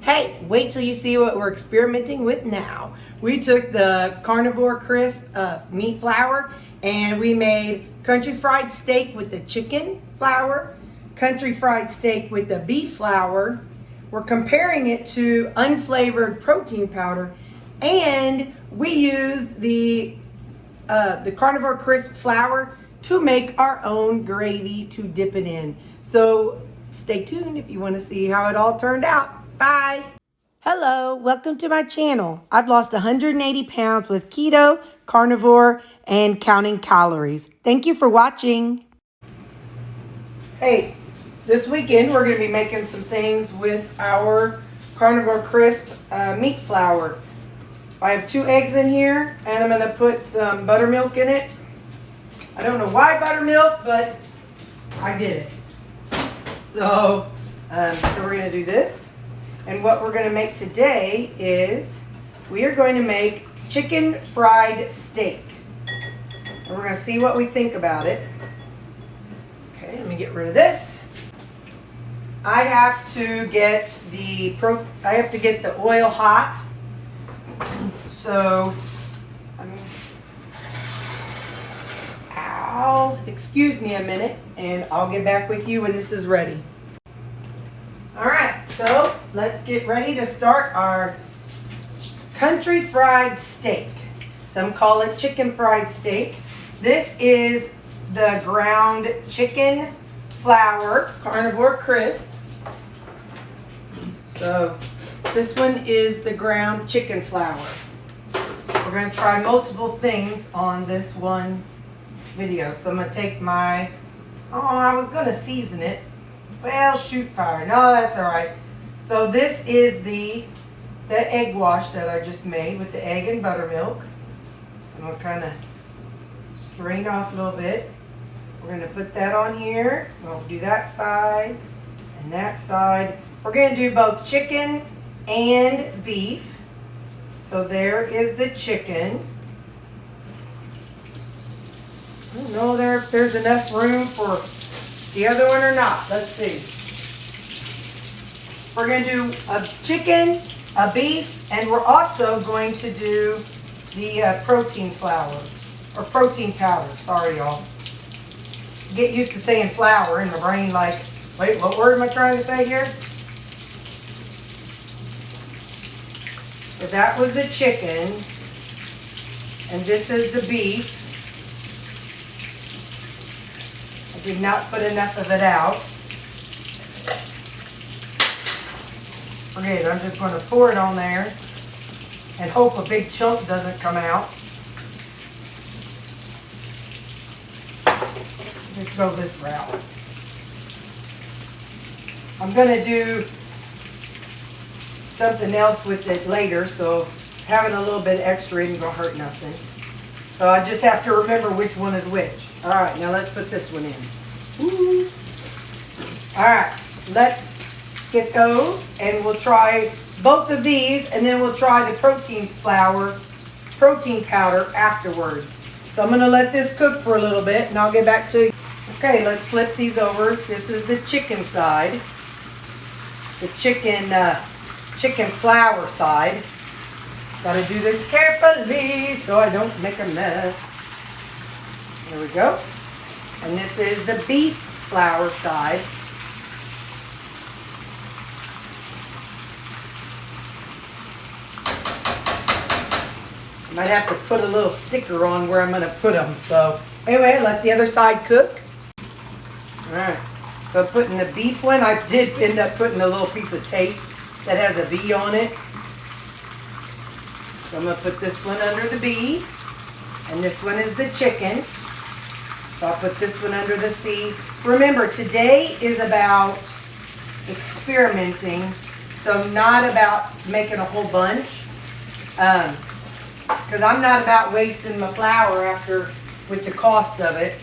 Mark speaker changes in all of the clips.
Speaker 1: Hey, wait till you see what we're experimenting with now. We took the carnivore crisp meat flour and we made country fried steak with the chicken flour, country fried steak with the beef flour. We're comparing it to unflavored protein powder, and we used the carnivore crisp flour to make our own gravy to dip it in. So stay tuned if you want to see how it all turned out. Bye. Hello, welcome to my channel. I've lost 180 pounds with keto, carnivore, and counting calories. Thank you for watching. Hey, this weekend we're going to be making some things with our carnivore crisp meat flour. I have 2 eggs in here, and I'm going to put some buttermilk in it. I don't know why buttermilk, but I did it. So we're going to do this. And what we're going to make today is we are going to make chicken fried steak. And we're going to see what we think about it. Okay, let me get rid of this. I have to get the oil hot. So, excuse me a minute, and I'll get back with you when this is ready. All right, so let's get ready to start our country fried steak. Some call it chicken fried steak. This is the ground chicken flour, carnivore crisps. So this one is the ground chicken flour. We're going to try multiple things on this one video. So I'm going to take I was going to season it. Well, shoot fire. No, that's all right. So this is the egg wash that I just made with the egg and buttermilk. So I'm going to kind of strain off a little bit. We're going to put that on here. We'll do that side and that side. We're going to do both chicken and beef. So there is the chicken. I don't know if there's enough room for the other one or not. Let's see. We're going to do a chicken, a beef, and we're also going to do the protein flour, or protein powder. Sorry, y'all. Get used to saying flour in my brain like, wait, what word am I trying to say here? So that was the chicken, and this is the beef. I did not put enough of it out. Forget it, I'm just going to pour it on there and hope a big chunk doesn't come out. Just go this route. I'm going to do something else with it later, so having a little bit extra isn't going to hurt nothing. So I just have to remember which one is which. All right, now let's put this one in. Ooh. All right, let's get those, and we'll try both of these, and then we'll try the protein powder afterwards. So I'm going to let this cook for a little bit, and I'll get back to you. Okay, let's flip these over. This is the chicken side. The chicken flour side. Gotta do this carefully so I don't make a mess. There we go. And this is the beef flour side. I might have to put a little sticker on where I'm gonna put them. So anyway, let the other side cook. All right. So putting the beef one, I did end up putting a little piece of tape that has a V on it. So I'm going to put this one under the beef, and this one is the chicken. So I'll put this one under the C. Remember, today is about experimenting, so not about making a whole bunch. Because I'm not about wasting my flour with the cost of it.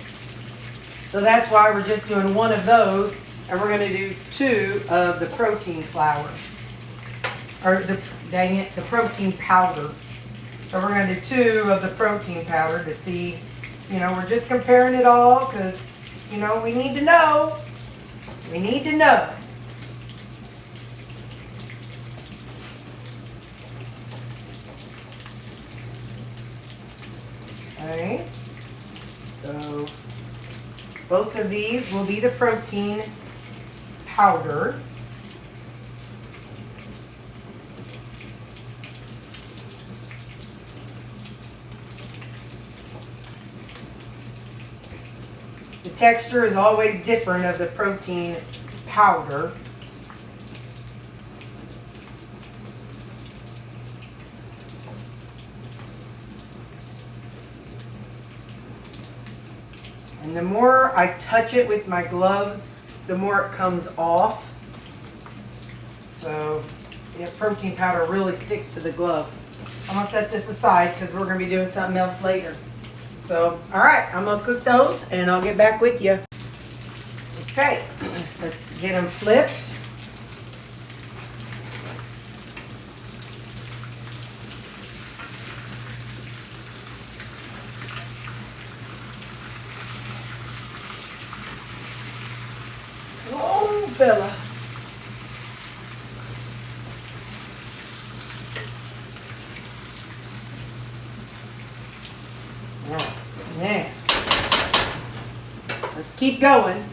Speaker 1: So that's why we're just doing one of those, and we're going to do 2 of the protein flour. Or the protein powder. So we're going to do 2 of the protein powder to see, we're just comparing it all because, we need to know. We need to know. Okay, so both of these will be the protein powder. The texture is always different of the protein powder. And the more I touch it with my gloves, the more it comes off. So the protein powder really sticks to the glove. I'm gonna set this aside because we're gonna be doing something else later. So, all right, I'm gonna cook those and I'll get back with you. Okay, let's get them flipped. Oh, fella. Now, let's keep going.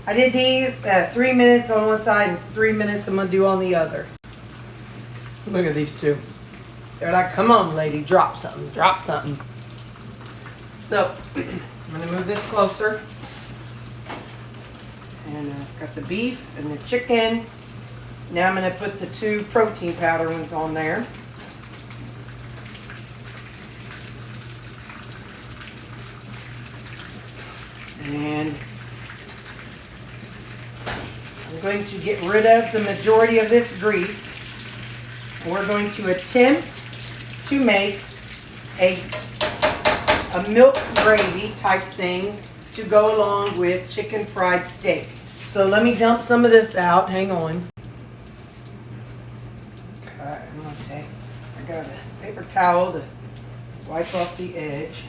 Speaker 1: I did these 3 minutes on one side and 3 minutes I'm going to do on the other. Look at these two. They're like, come on, lady, drop something, drop something. So, I'm going to move this closer. And I've got the beef and the chicken. Now I'm going to put the 2 protein powder ones on there. And I'm going to get rid of the majority of this grease. And we're going to attempt to make a milk gravy type thing to go along with chicken fried steak. So let me dump some of this out. Hang on. Okay, I'm going to take, I got a paper towel to wipe off the edge.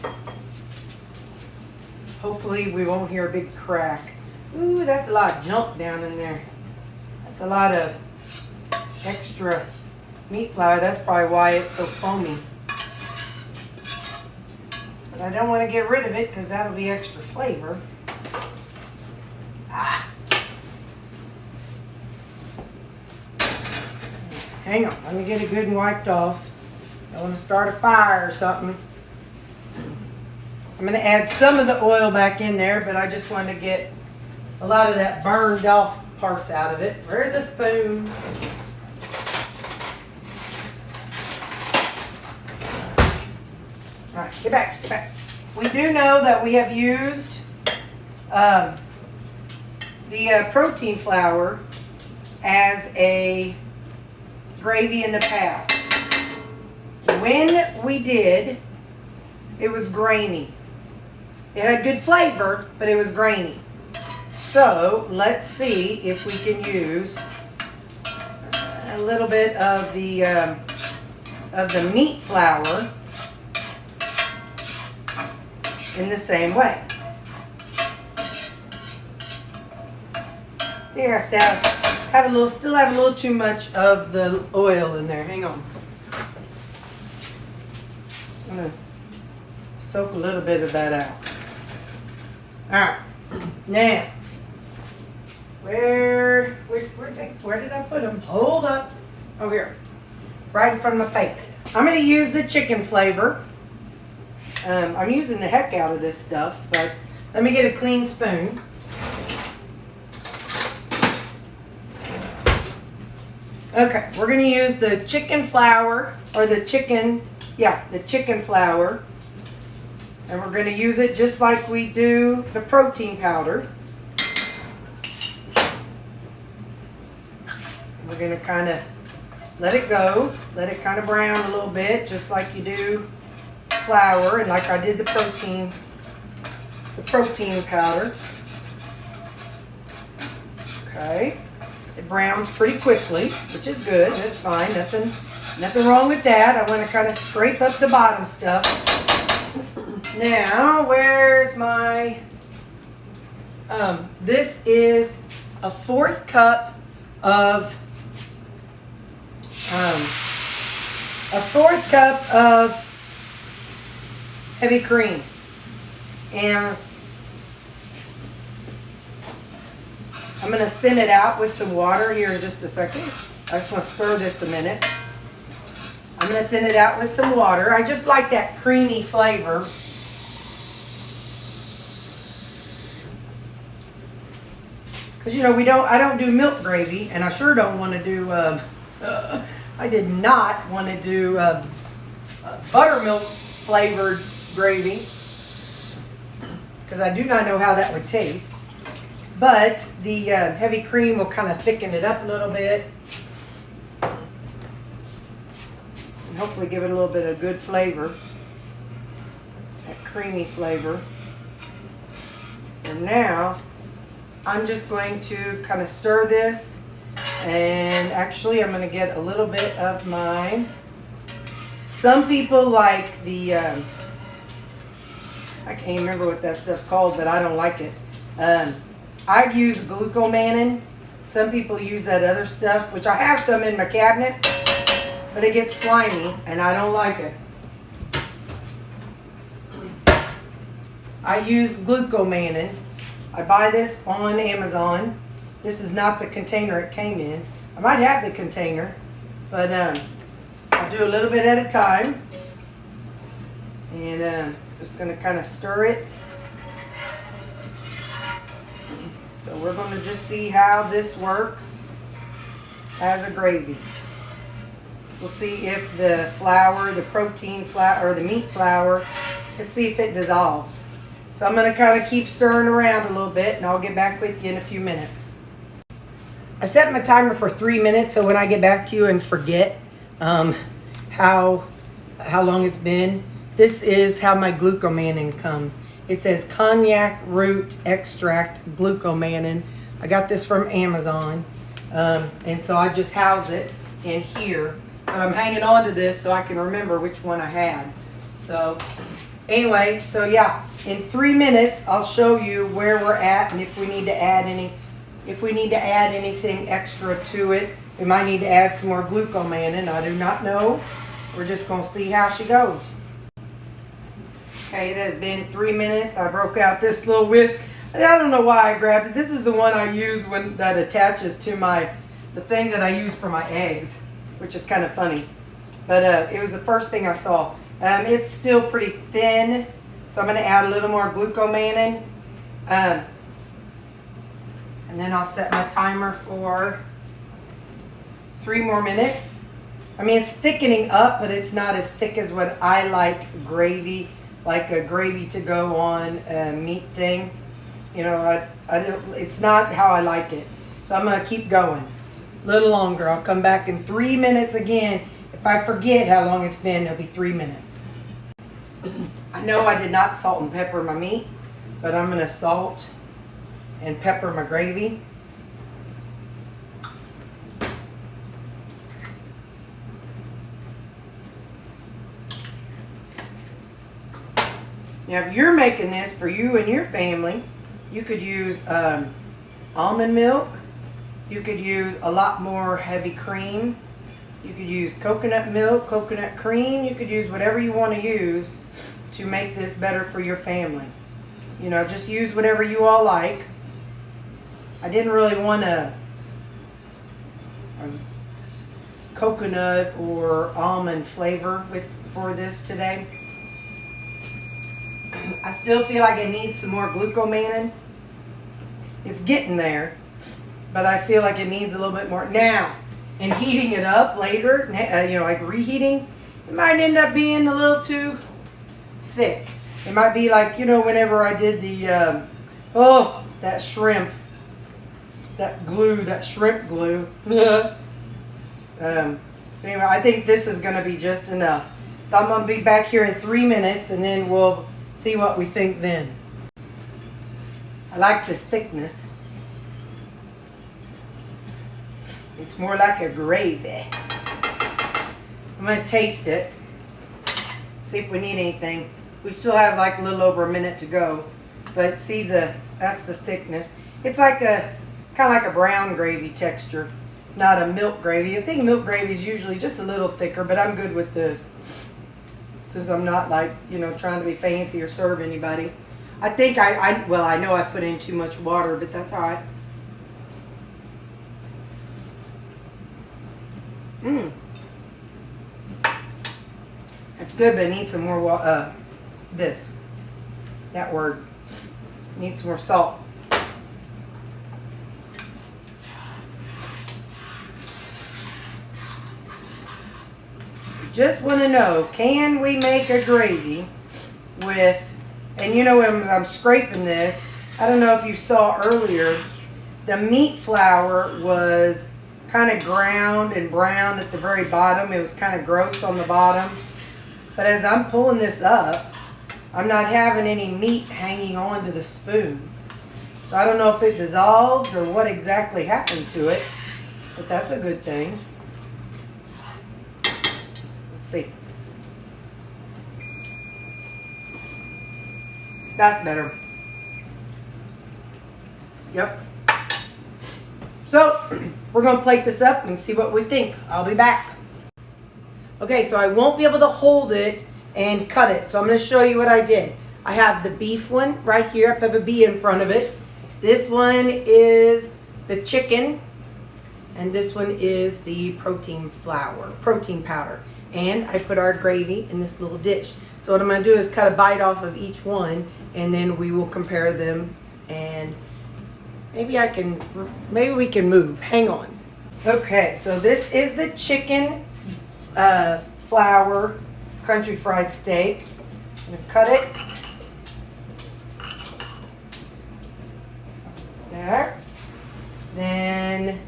Speaker 1: Hopefully we won't hear a big crack. Ooh, that's a lot of junk down in there. That's a lot of extra meat flour. That's probably why it's so foamy. But I don't want to get rid of it because that'll be extra flavor. Ah. Hang on, let me get it good and wiped off. I want to start a fire or something. I'm going to add some of the oil back in there, but I just want to get a lot of that burned off parts out of it. Where's the spoon? All right, get back, get back. We do know that we have used the protein flour as a gravy in the past. When we did, it was grainy. It had good flavor, but it was grainy. So let's see if we can use a little bit of the meat flour in the same way. I think I still have a little too much of the oil in there. Hang on. I'm gonna soak a little bit of that out. All right, now, where did I put them? Hold up. Oh, here, right in front of my face. I'm going to use the chicken flavor. I'm using the heck out of this stuff, but let me get a clean spoon. Okay, we're going to use the chicken flour, or the chicken flour. And we're going to use it just like we do the protein powder. We're going to kind of let it go, let it kind of brown a little bit, just like you do flour and like I did the protein powder. Okay, it browns pretty quickly, which is good. That's fine. Nothing wrong with that. I want to kind of scrape up the bottom stuff. Now, where's my, this is a 1/4 cup of, heavy cream. And I'm going to thin it out with some water here in just a second. I just want to stir this a minute. I'm going to thin it out with some water. I just like that creamy flavor. Because, you know, I don't do milk gravy, and I sure don't want to do, I did not want to do buttermilk flavored gravy, because I do not know how that would taste. But the heavy cream will kind of thicken it up a little bit. And hopefully give it a little bit of good flavor. That creamy flavor. So now, I'm just going to kind of stir this. And actually, I'm going to get a little bit of my... Some people like the... I can't remember what that stuff's called, but I don't like it. I use glucomannan. Some people use that other stuff, which I have some in my cabinet, but it gets slimy, and I don't like it. I use glucomannan. I buy this on Amazon. This is not the container it came in. I might have the container, but I'll do a little bit at a time. And just going to kind of stir it. So we're going to just see how this works as a gravy. We'll see if the flour, the protein flour, or the meat flour, let's see if it dissolves. So I'm going to kind of keep stirring around a little bit, and I'll get back with you in a few minutes. I set my timer for 3 minutes, so when I get back to you and forget how long it's been, this is how my glucomannan comes. It says cognac root extract glucomannan. I got this from Amazon. And so I just house it in here. But I'm hanging on to this so I can remember which one I had. So anyway, so yeah, in 3 minutes I'll show you where we're at and if we need to add anything extra to it. We might need to add some more glucomannan. I do not know. We're just going to see how she goes. Okay, it has been 3 minutes. I broke out this little whisk. I don't know why I grabbed it. This is the one I use when that attaches to the thing that I use for my eggs, which is kind of funny. But it was the first thing I saw. It's still pretty thin, so I'm going to add a little more glucomannan. And then I'll set my timer for 3 more minutes. I mean, it's thickening up, but it's not as thick as what I like gravy. Like a gravy to go on a meat thing. You know, it's not how I like it. So I'm going to keep going a little longer. I'll come back in 3 minutes again. If I forget how long it's been, it'll be 3 minutes. I know I did not salt and pepper my meat, but I'm going to salt and pepper my gravy. Now, if you're making this for you and your family, you could use almond milk. You could use a lot more heavy cream. You could use coconut milk, coconut cream. You could use whatever you want to use to make this better for your family. You know, just use whatever you all like. I didn't really want a coconut or almond flavor for this today. I still feel like it needs some more glucomannan. It's getting there, but I feel like it needs a little bit more. Now, in heating it up later, you know, like reheating, it might end up being a little too thick. It might be like, you know, whenever I did the, that shrimp, that shrimp glue. Anyway, I think this is going to be just enough. So I'm going to be back here in 3 minutes, and then we'll see what we think then. I like this thickness. It's more like a gravy. I'm going to taste it. See if we need anything. We still have like a little over a minute to go. But see, that's the thickness. It's like kind of like a brown gravy texture, not a milk gravy. I think milk gravy is usually just a little thicker, but I'm good with this. since I'm not like, trying to be fancy or serve anybody. I think I know I put in too much water, but that's all right. That's good, but I need some more that word. Need some more salt. Just want to know, can we make a gravy with, and when I'm scraping this, I don't know if you saw earlier, the meat flour was kind of ground and brown at the very bottom. It was kind of gross on the bottom. But as I'm pulling this up, I'm not having any meat hanging on to the spoon. So I don't know if it dissolved or what exactly happened to it, but that's a good thing. Let's see. That's better. Yep. So, we're going to plate this up and see what we think. I'll be back. Okay, so I won't be able to hold it and cut it. So I'm going to show you what I did. I have the beef one right here. I have a B in front of it. This one is the chicken. And this one is the protein powder. And I put our gravy in this little dish. So what I'm going to do is cut a bite off of each one, and then we will compare them, and maybe we can move. Hang on. Okay, so this is the chicken flour country fried steak. I'm going to cut it. There. Then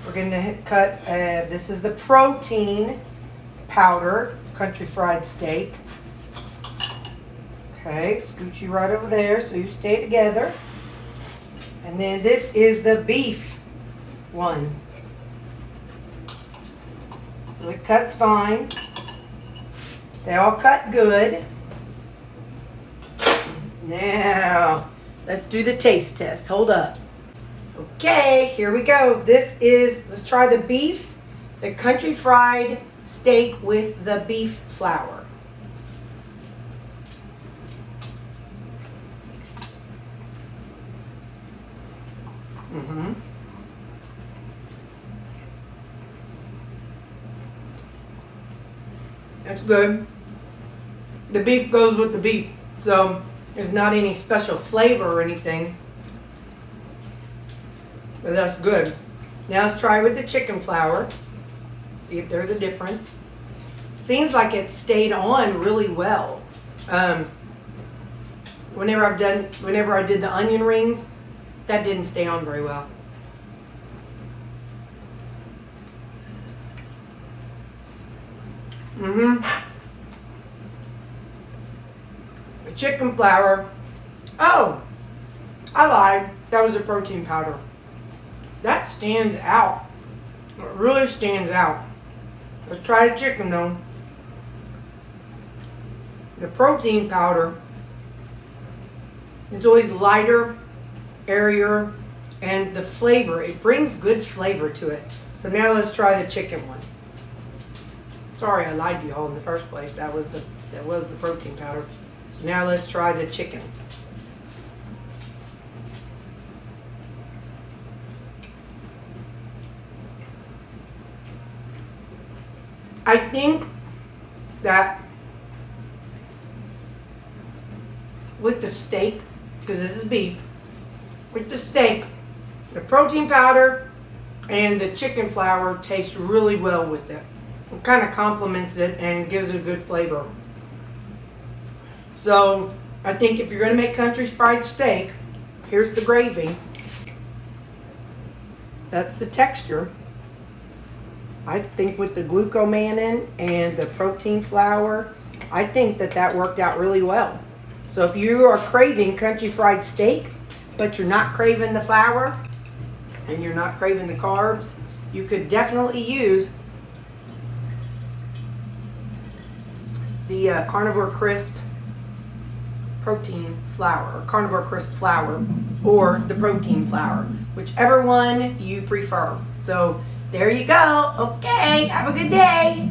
Speaker 1: we're going to cut, this is the protein powder country fried steak. Okay, scooch you right over there so you stay together. And then this is the beef one. So it cuts fine. They all cut good. Now, let's do the taste test. Hold up. Okay, here we go. Let's try the beef, the country fried steak with the beef flour. That's good. The beef goes with the beef, so there's not any special flavor or anything, but that's good. Now let's try with the chicken flour, see if there's a difference. Seems like it stayed on really well. Whenever I did the onion rings, that didn't stay on very well. The chicken flour. Oh, I lied. That was a protein powder. That stands out. It really stands out. Let's try the chicken though. The protein powder is always lighter, airier, and the flavor, it brings good flavor to it. So now let's try the chicken one. Sorry, I lied to y'all in the first place. That was the protein powder. So now let's try the chicken. I think that with the steak, because this is beef, with the steak, the protein powder and the chicken flour taste really well with it. It kind of complements it and gives it a good flavor. So I think if you're going to make country fried steak, here's the gravy. That's the texture. I think with the glucomannan and the protein flour, I think that worked out really well. So if you are craving country fried steak, but you're not craving the flour and you're not craving the carbs, you could definitely use the Carnivore Crisp protein flour, or Carnivore Crisp flour, or the protein flour, whichever one you prefer. So there you go. Okay, have a good day.